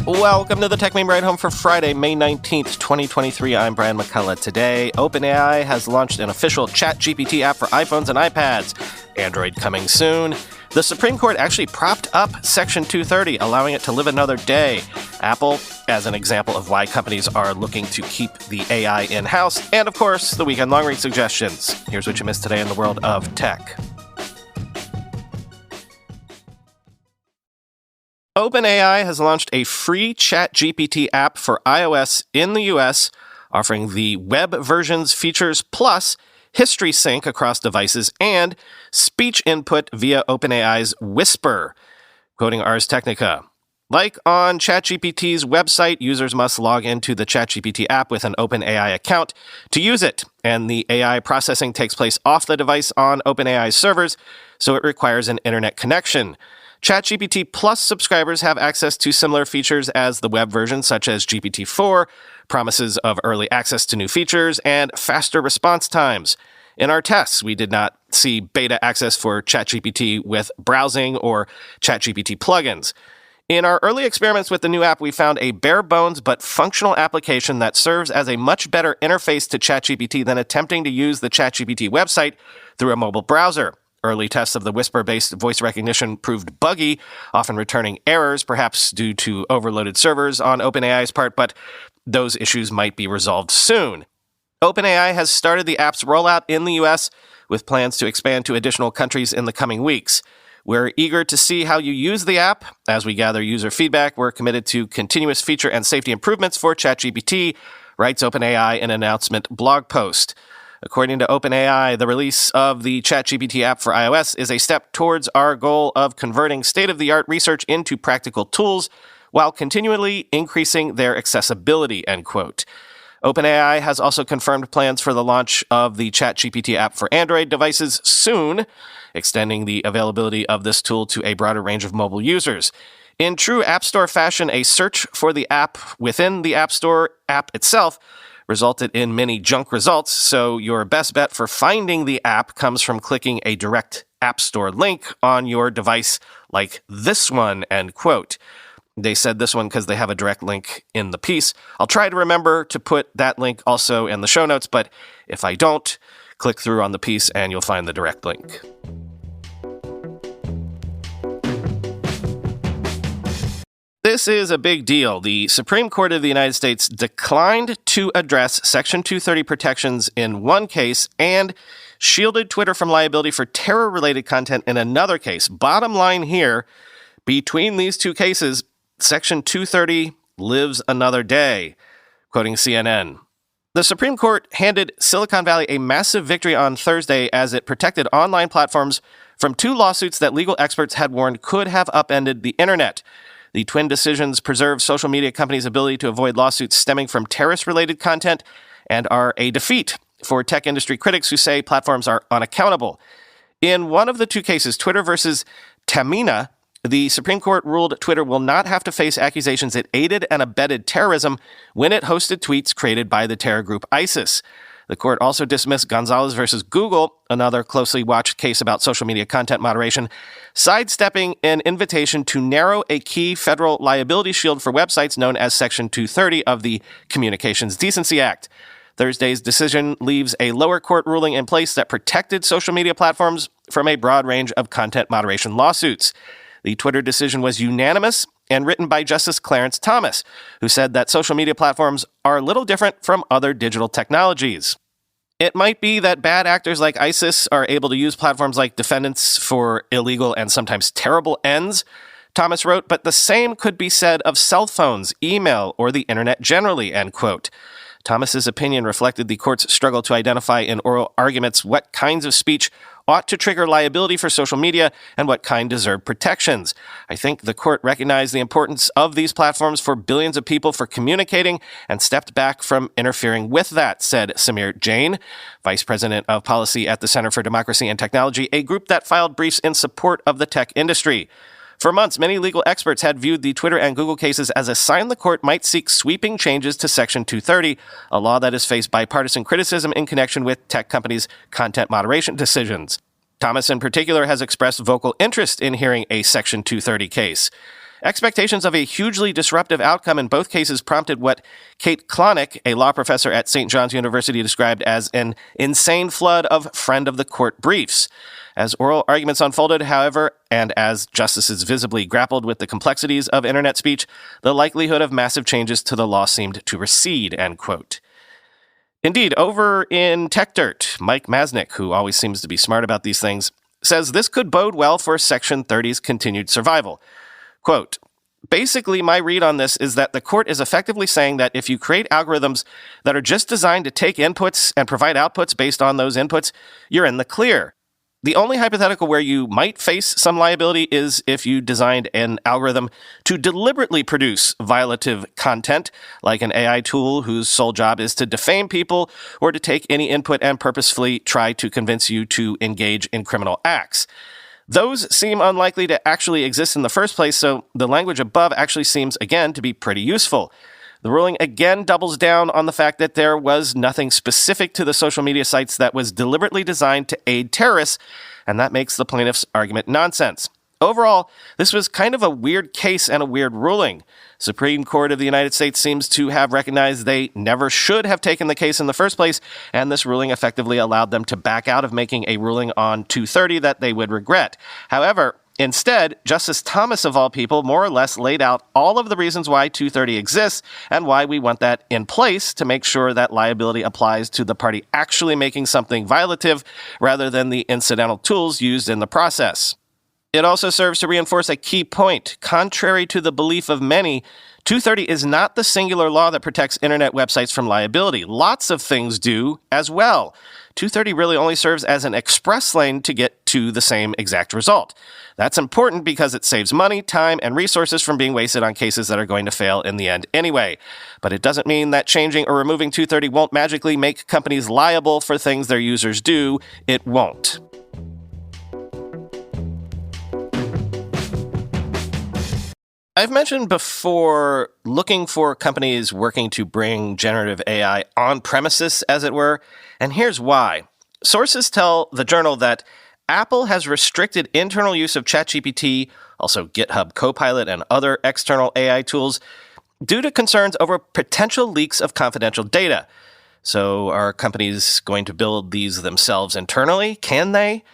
Welcome to the Techmeme Ride Home for Friday, May 19th, 2023. I'm Brian McCullough. Today, OpenAI has launched an official ChatGPT app for iPhones and iPads. Android coming soon. The Supreme Court actually propped up Section 230, allowing it to live another day. Apple, as an example of why companies are looking to keep the AI in-house. And, of course, the weekend long-read suggestions. Here's what you missed today in the world of tech. OpenAI has launched a free ChatGPT app for iOS in the US, offering the web version's features plus history sync across devices and speech input via OpenAI's Whisper. Quoting Ars Technica, like on ChatGPT's website, users must log into the ChatGPT app with an OpenAI account to use it, and the AI processing takes place off the device on OpenAI's servers, so it requires an internet connection. ChatGPT Plus subscribers have access to similar features as the web version, such as GPT-4, promises of early access to new features, and faster response times. In our tests, we did not see beta access for ChatGPT with browsing or ChatGPT plugins. In our early experiments with the new app, we found a bare-bones but functional application that serves as a much better interface to ChatGPT than attempting to use the ChatGPT website through a mobile browser. Early tests of the Whisper-based voice recognition proved buggy, often returning errors, perhaps due to overloaded servers on OpenAI's part, but those issues might be resolved soon. OpenAI has started the app's rollout in the US, with plans to expand to additional countries in the coming weeks. We're eager to see how you use the app. As we gather user feedback, we're committed to continuous feature and safety improvements for ChatGPT, writes OpenAI in an announcement blog post. According to OpenAI, the release of the ChatGPT app for iOS is a step towards our goal of converting state-of-the-art research into practical tools while continually increasing their accessibility, end quote. OpenAI has also confirmed plans for the launch of the ChatGPT app for Android devices soon, extending the availability of this tool to a broader range of mobile users. In true App Store fashion, a search for the app within the App Store app itself resulted in many junk results, so your best bet for finding the app comes from clicking a direct App Store link on your device like this one, end quote. They said this one because they have a direct link in the piece. I'll try to remember to put that link also in the show notes, but if I don't, click through on the piece and you'll find the direct link. This is a big deal. The Supreme Court of the United States declined to address Section 230 protections in one case and shielded Twitter from liability for terror-related content in another case. Bottom line here, between these two cases, Section 230 lives another day. Quoting CNN, the Supreme Court handed Silicon Valley a massive victory on Thursday as it protected online platforms from two lawsuits that legal experts had warned could have upended the internet. The twin decisions preserve social media companies' ability to avoid lawsuits stemming from terrorist-related content and are a defeat for tech industry critics who say platforms are unaccountable. In one of the two cases, Twitter versus Techmeme, the Supreme Court ruled Twitter will not have to face accusations it aided and abetted terrorism when it hosted tweets created by the terror group ISIS. The court also dismissed Gonzalez versus Google, another closely watched case about social media content moderation, sidestepping an invitation to narrow a key federal liability shield for websites known as Section 230 of the Communications Decency Act. Thursday's decision leaves a lower court ruling in place that protected social media platforms from a broad range of content moderation lawsuits. The Twitter decision was unanimous and written by Justice Clarence Thomas, who said that social media platforms are a little different from other digital technologies. It might be that bad actors like ISIS are able to use platforms like defendants for illegal and sometimes terrible ends, Thomas wrote, but the same could be said of cell phones, email, or the internet generally, end quote. Thomas's opinion reflected the court's struggle to identify in oral arguments what kinds of speech ought to trigger liability for social media and what kind deserve protections. I think the court recognized the importance of these platforms for billions of people for communicating and stepped back from interfering with that, said Samir Jain, vice president of policy at the Center for Democracy and Technology, a group that filed briefs in support of the tech industry. For months, many legal experts had viewed the Twitter and Google cases as a sign the court might seek sweeping changes to Section 230, a law that has faced bipartisan criticism in connection with tech companies' content moderation decisions. Thomas, in particular, has expressed vocal interest in hearing a Section 230 case. Expectations of a hugely disruptive outcome in both cases prompted what Kate Klonick, a law professor at St. John's University, described as an insane flood of friend-of-the-court briefs. As oral arguments unfolded, however, and as justices visibly grappled with the complexities of internet speech, the likelihood of massive changes to the law seemed to recede, end quote. Indeed, over in TechDirt, Mike Masnick, who always seems to be smart about these things, says this could bode well for Section 30's continued survival. Quote, basically, my read on this is that the court is effectively saying that if you create algorithms that are just designed to take inputs and provide outputs based on those inputs, you're in the clear. The only hypothetical where you might face some liability is if you designed an algorithm to deliberately produce violative content, like an AI tool whose sole job is to defame people or to take any input and purposefully try to convince you to engage in criminal acts. Those seem unlikely to actually exist in the first place, so the language above actually seems, again, to be pretty useful. The ruling again doubles down on the fact that there was nothing specific to the social media sites that was deliberately designed to aid terrorists, and that makes the plaintiff's argument nonsense. Overall, this was kind of a weird case and a weird ruling. Supreme Court of the United States seems to have recognized they never should have taken the case in the first place, and this ruling effectively allowed them to back out of making a ruling on 230 that they would regret. However, instead, Justice Thomas, of all people, more or less laid out all of the reasons why 230 exists and why we want that in place to make sure that liability applies to the party actually making something violative rather than the incidental tools used in the process. It also serves to reinforce a key point. Contrary to the belief of many, 230 is not the singular law that protects internet websites from liability. Lots of things do as well. 230 really only serves as an express lane to get to the same exact result. That's important because it saves money, time, and resources from being wasted on cases that are going to fail in the end anyway. But it doesn't mean that changing or removing 230 won't magically make companies liable for things their users do. It won't. I've mentioned before looking for companies working to bring generative AI on premises, as it were, and here's why. Sources tell the Journal that Apple has restricted internal use of ChatGPT, also GitHub Copilot and other external AI tools, due to concerns over potential leaks of confidential data. So are companies going to build these themselves internally? Can they?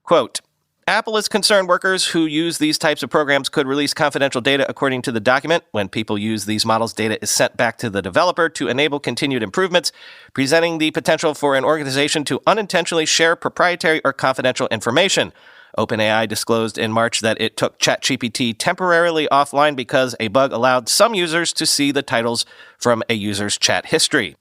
Quote, Apple is concerned workers who use these types of programs could release confidential data according to the document. When people use these models, data is sent back to the developer to enable continued improvements, presenting the potential for an organization to unintentionally share proprietary or confidential information. OpenAI disclosed in March that it took ChatGPT temporarily offline because a bug allowed some users to see the titles from a user's chat history.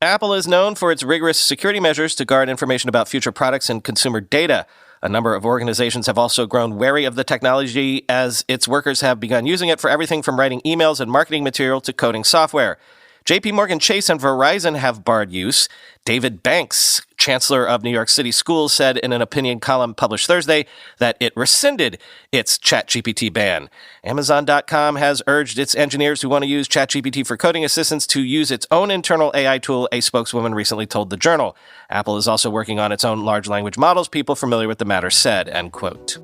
Apple is known for its rigorous security measures to guard information about future products and consumer data. A number of organizations have also grown wary of the technology as its workers have begun using it for everything from writing emails and marketing material to coding software. JP Morgan Chase and Verizon have barred use. David Banks, chancellor of New York City schools, said in an opinion column published Thursday that it rescinded its ChatGPT ban. Amazon.com has urged its engineers who want to use ChatGPT for coding assistance to use its own internal AI tool, a spokeswoman recently told the Journal. Apple is also working on its own large language models, people familiar with the matter said, end quote.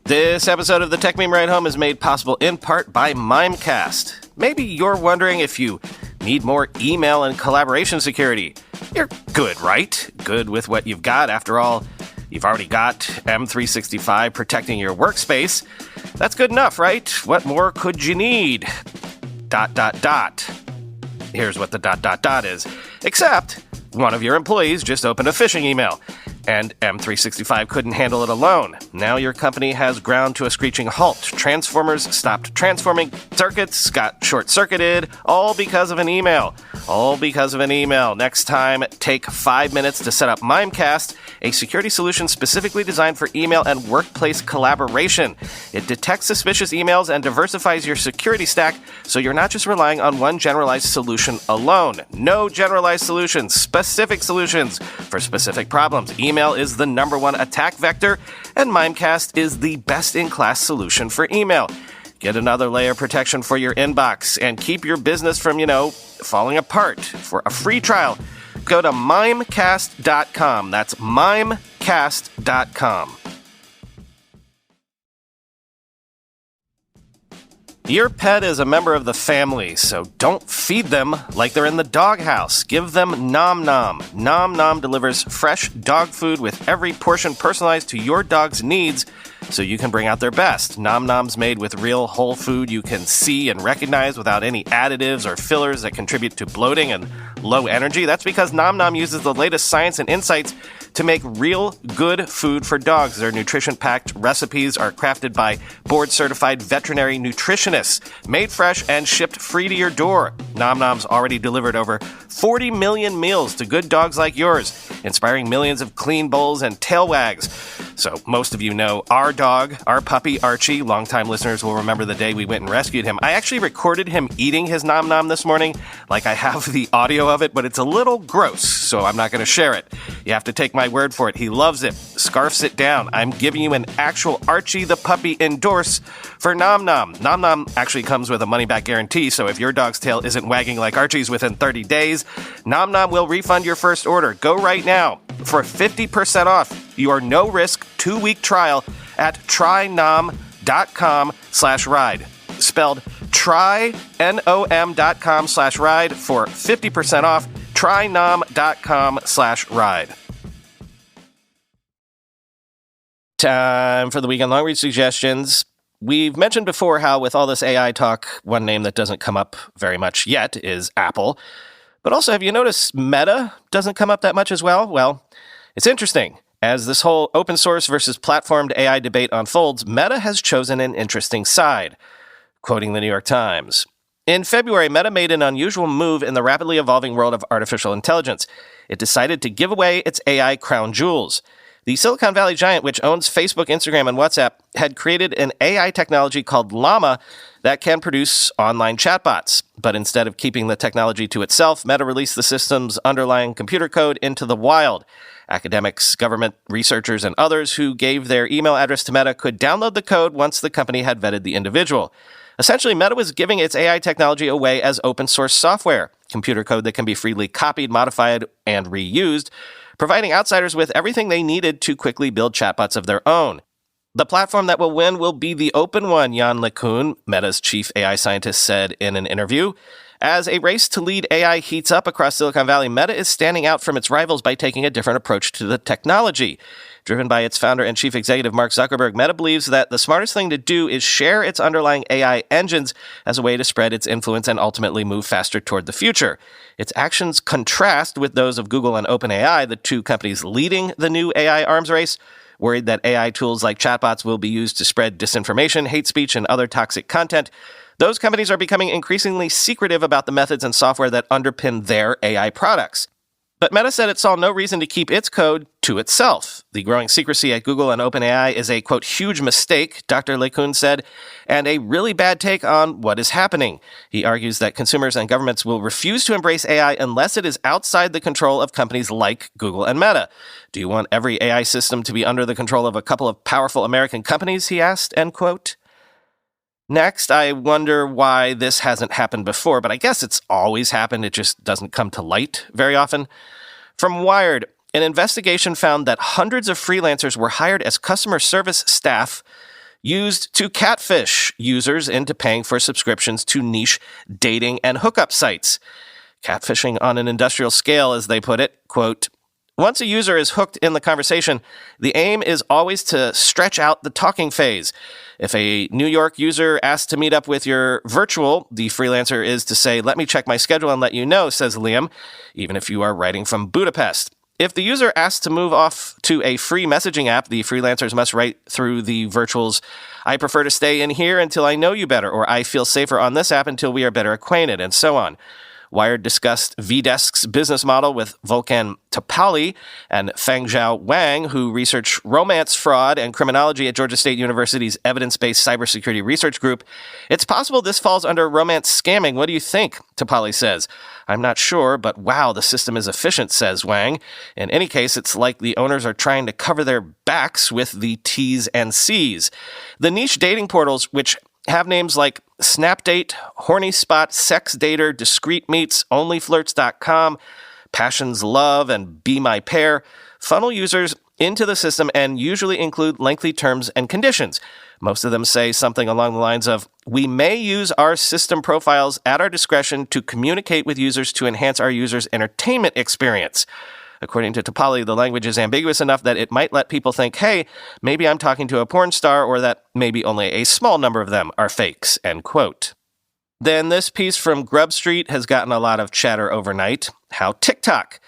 This episode of the Techmeme Ride Home is made possible in part by Mimecast. Maybe you're wondering if you need more email and collaboration security. You're good, right? Good with what you've got. After all, you've already got M365 protecting your workspace. That's good enough, right? What more could you need? ... Here's what the ... is. Except one of your employees just opened a phishing email, and M365 couldn't handle it alone. Now your company has ground to a screeching halt. Transformers stopped transforming, circuits got short-circuited, all because of an email. All because of an email. Next time, take 5 minutes to set up Mimecast, a security solution specifically designed for email and workplace collaboration. It detects suspicious emails and diversifies your security stack, so you're not just relying on one generalized solution alone. No generalized solutions, specific solutions for specific problems. Email is the number one attack vector, and Mimecast is the best-in-class solution for email. Get another layer of protection for your inbox and keep your business from, falling apart. For a free trial, go to mimecast.com. That's mimecast.com. Your pet is a member of the family, so don't feed them like they're in the doghouse. Give them Nom Nom. Nom Nom delivers fresh dog food with every portion personalized to your dog's needs so you can bring out their best. Nom Nom's made with real whole food you can see and recognize without any additives or fillers that contribute to bloating and low energy. That's because Nom Nom uses the latest science and insights to make real good food for dogs. Their nutrition-packed recipes are crafted by board-certified veterinary nutritionists, made fresh and shipped free to your door. Nom Nom's already delivered over 40 million meals to good dogs like yours, inspiring millions of clean bowls and tail wags. So most of you know our dog, our puppy Archie. Longtime listeners will remember the day we went and rescued him. I actually recorded him eating his Nom Nom this morning, like I have the audio of it, but it's a little gross, so I'm not going to share it. You have to take my word for it. He loves it, scarfs it down. I'm giving you an actual Archie the puppy endorse for Nom Nom. Nom Nom actually comes with a money-back guarantee, so if your dog's tail isn't wagging like Archie's within 30 days, Nom Nom will refund your first order. Go right now for 50% off your no-risk 2-week trial at trynom.com/ride. Spelled trynom.com/ride for 50% off. trynom.com/ride. Time for the weekend long read suggestions. We've mentioned before how with all this AI talk, one name that doesn't come up very much yet is Apple. But also, have you noticed Meta doesn't come up that much as well? Well, it's interesting. As this whole open source versus platformed AI debate unfolds, Meta has chosen an interesting side. Quoting the New York Times, in February, Meta made an unusual move in the rapidly evolving world of artificial intelligence. It decided to give away its AI crown jewels. The Silicon Valley giant, which owns Facebook, Instagram, and WhatsApp, had created an AI technology called Llama that can produce online chatbots. But instead of keeping the technology to itself, Meta released the system's underlying computer code into the wild. Academics, government researchers, and others who gave their email address to Meta could download the code once the company had vetted the individual. Essentially, Meta was giving its AI technology away as open source software, computer code that can be freely copied, modified, and reused, providing outsiders with everything they needed to quickly build chatbots of their own. The platform that will win will be the open one, Jan LeCun, Meta's chief AI scientist, said in an interview. As a race to lead AI heats up across Silicon Valley, Meta is standing out from its rivals by taking a different approach to the technology. Driven by its founder and chief executive Mark Zuckerberg, Meta believes that the smartest thing to do is share its underlying AI engines as a way to spread its influence and ultimately move faster toward the future. Its actions contrast with those of Google and OpenAI, the two companies leading the new AI arms race, worried that AI tools like chatbots will be used to spread disinformation, hate speech, and other toxic content. Those companies are becoming increasingly secretive about the methods and software that underpin their AI products. But Meta said it saw no reason to keep its code to itself. The growing secrecy at Google and OpenAI is a, quote, huge mistake, Dr. LeCun said, and a really bad take on what is happening. He argues that consumers and governments will refuse to embrace AI unless it is outside the control of companies like Google and Meta. Do you want every AI system to be under the control of a couple of powerful American companies, he asked, end quote. Next, I wonder why this hasn't happened before, but I guess it's always happened. It just doesn't come to light very often. From Wired, an investigation found that hundreds of freelancers were hired as customer service staff used to catfish users into paying for subscriptions to niche dating and hookup sites. Catfishing on an industrial scale, as they put it, quote, once a user is hooked in the conversation, the aim is always to stretch out the talking phase. If a New York user asks to meet up with your virtual, the freelancer is to say, let me check my schedule and let you know, says Liam, even if you are writing from Budapest. If the user asks to move off to a free messaging app, the freelancers must write through the virtuals, I prefer to stay in here until I know you better, or I feel safer on this app until we are better acquainted, and so on. Wired discussed Vdesk's business model with Volkan Topali and Fengzhao Wang, who research romance fraud and criminology at Georgia State University's evidence-based cybersecurity research group. It's possible this falls under romance scamming. What do you think? Topali says. I'm not sure, but wow, the system is efficient, says Wang. In any case, it's like the owners are trying to cover their backs with the T's and C's. The niche dating portals, which have names like Snapdate, Horny Spot, Sex Dater, Discreet Meets, OnlyFlirts.com, Passions Love and Be My Pair funnel users into the system and usually include lengthy terms and conditions. Most of them say something along the lines of, "We may use our system profiles at our discretion to communicate with users to enhance our users' entertainment experience." According to Topali, the language is ambiguous enough that it might let people think, hey, maybe I'm talking to a porn star, or that maybe only a small number of them are fakes, end quote. Then this piece from Grub Street has gotten a lot of chatter overnight, how TikTok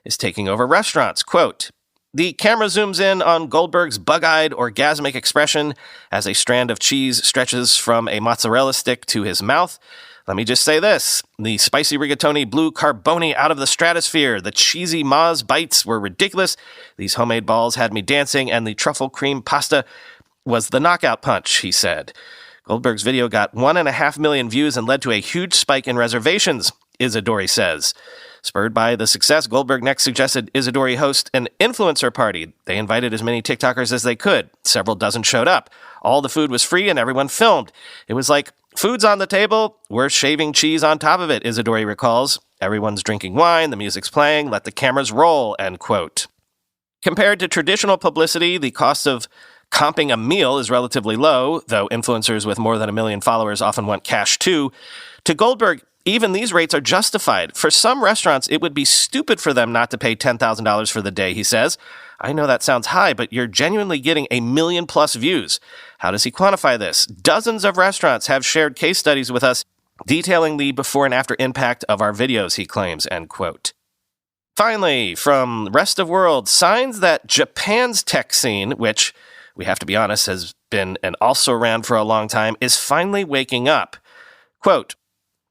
is taking over restaurants. Quote, "The camera zooms in on Goldberg's bug-eyed, orgasmic expression as a strand of cheese stretches from a mozzarella stick to his mouth. Let me just say this. The spicy rigatoni blew carboni out of the stratosphere. The cheesy Moz bites were ridiculous. These homemade balls had me dancing, and the truffle cream pasta was the knockout punch," he said. Goldberg's video got 1.5 million views and led to a huge spike in reservations, Isadori says. Spurred by the success, Goldberg next suggested Isadori host an influencer party. They invited as many TikTokers as they could. Several dozen showed up. All the food was free and everyone filmed. It was like, food's on the table, we're shaving cheese on top of it, Isadori recalls. Everyone's drinking wine, the music's playing, let the cameras roll, end quote. Compared to traditional publicity, the cost of comping a meal is relatively low, though influencers with more than 1 million followers often want cash too. To Goldberg, even these rates are justified. For some restaurants, it would be stupid for them not to pay $10,000 for the day, he says. I know that sounds high, but you're genuinely getting 1 million plus views. How does he quantify this? Dozens of restaurants have shared case studies with us detailing the before and after impact of our videos, he claims, end quote. Finally, from rest of world, signs that Japan's tech scene, which, we have to be honest, has been and also around for a long time, is finally waking up. Quote,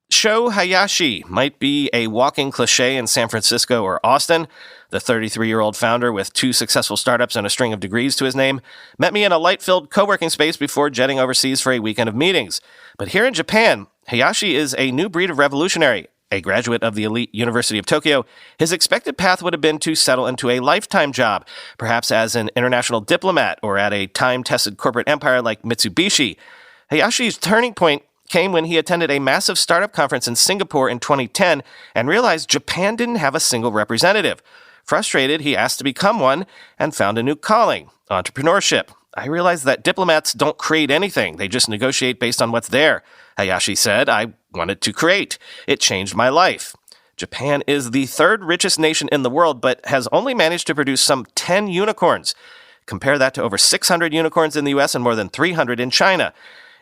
"Sho Hayashi might be a walking cliche in San Francisco or Austin. The 33-year-old founder with 2 successful startups and a string of degrees to his name met me in a light-filled co-working space before jetting overseas for a weekend of meetings. But here in Japan, Hayashi is a new breed of revolutionary. A graduate of the elite University of Tokyo, his expected path would have been to settle into a lifetime job, perhaps as an international diplomat or at a time-tested corporate empire like Mitsubishi. Hayashi's turning point came when he attended a massive startup conference in Singapore in 2010 and realized Japan didn't have a single representative. Frustrated, he asked to become one and found a new calling, entrepreneurship. I realized that diplomats don't create anything. They just negotiate based on what's there. Hayashi said, I wanted to create. It changed my life. Japan is the 3rd richest nation in the world, but has only managed to produce some 10 unicorns. Compare that to over 600 unicorns in the US and more than 300 in China.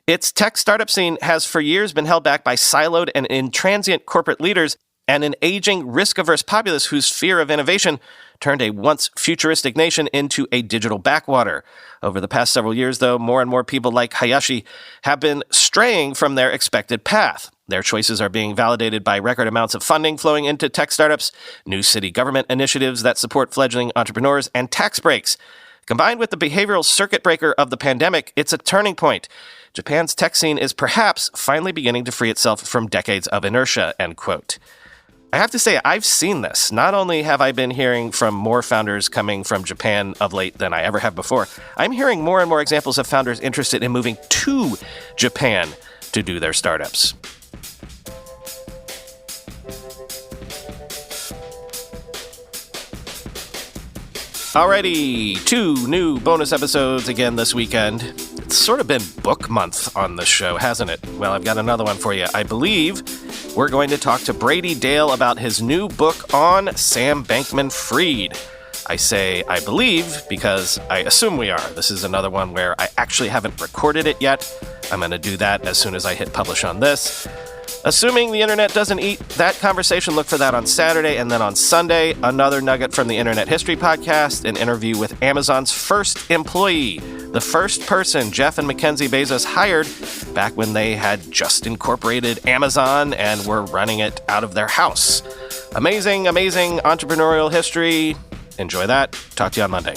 Its tech startup scene has for years been held back by siloed and intransient corporate leaders and an aging, risk-averse populace whose fear of innovation turned a once futuristic nation into a digital backwater. Over the past several years, though, more and more people like Hayashi have been straying from their expected path. Their choices are being validated by record amounts of funding flowing into tech startups, new city government initiatives that support fledgling entrepreneurs, and tax breaks. Combined with the behavioral circuit breaker of the pandemic, it's a turning point. Japan's tech scene is perhaps finally beginning to free itself from decades of inertia, end quote. I have to say, I've seen this. Not only have I been hearing from more founders coming from Japan of late than I ever have before, I'm hearing more and more examples of founders interested in moving to Japan to do their startups. Alrighty, 2 new bonus episodes again this weekend. It's sort of been book month on the show, hasn't it? Well, I've got another one for you. I believe we're going to talk to Brady Dale about his new book on Sam Bankman-Fried. I say I believe because I assume we are. This is another one where I actually haven't recorded it yet. I'm going to do that as soon as I hit publish on this. Assuming the internet doesn't eat that conversation, look for that on Saturday. And then on Sunday, another nugget from the Internet History Podcast, an interview with Amazon's first employee, the first person Jeff and Mackenzie Bezos hired back when they had just incorporated Amazon and were running it out of their house. Amazing, amazing entrepreneurial history. Enjoy that. Talk to you on Monday.